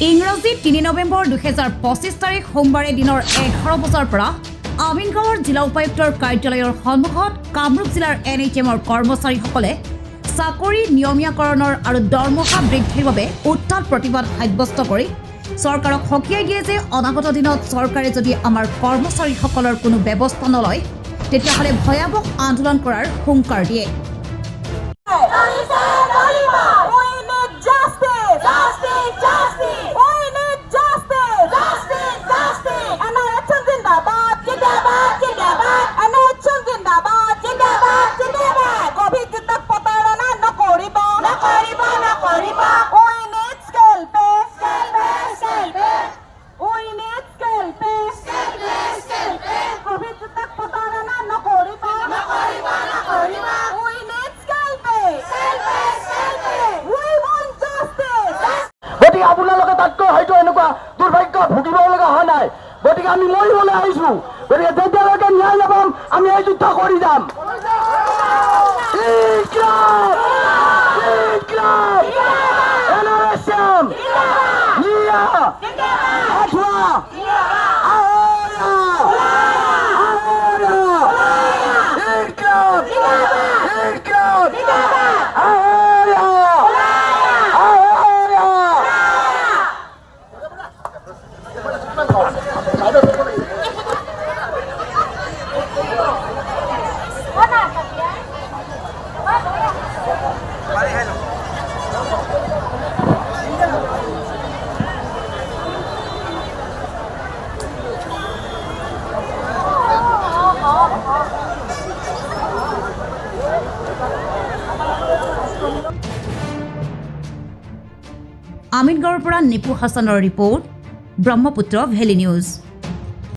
ইংৰাজী ৩ নৱেম্বৰ ২০২৫ তাৰিখ সোমবাৰে দিনৰ ১১ বজাৰ পৰা আমিনগাঁৱৰ জিলা উপায়ুক্তৰ কাৰ্যালয়ৰ সন্মুখত কামৰূপ জিলাৰ NHMৰ কৰ্মচাৰীসকলে চাকৰি নিয়মীয়াকৰণৰ আৰু দৰমহা বৃদ্ধিৰ বাবে উত্তাল প্ৰতিবাদ সাব্যস্ত কৰি চৰকাৰক সকীয়াই দিয়ে যে অনাগত দিনত চৰকাৰে যদি আমাৰ কৰ্মচাৰীসকলৰ কোনো ব্যৱস্থা নলয় তেতিয়াহ'লে ভয়াৱহ আন্দোলন কৰাৰ হুংকাৰ দিয়ে। আপোনালোকে তাতকৈ হয়তো এনেকুৱা দুৰ্ভাগ্য ভুগিব লগা হোৱা নাই। গতিকে আমি মৰিবলৈ আহিছো। গতিকে যেতিয়ালৈকে ন্যায় নাপাম আমি এই যুদ্ধ কৰি যাম। আমিনগাঁৱৰ পৰা নিপু হাছানৰ ৰিপৰ্ট, ব্ৰহ্মপুত্ৰ ভেলী নিউজ।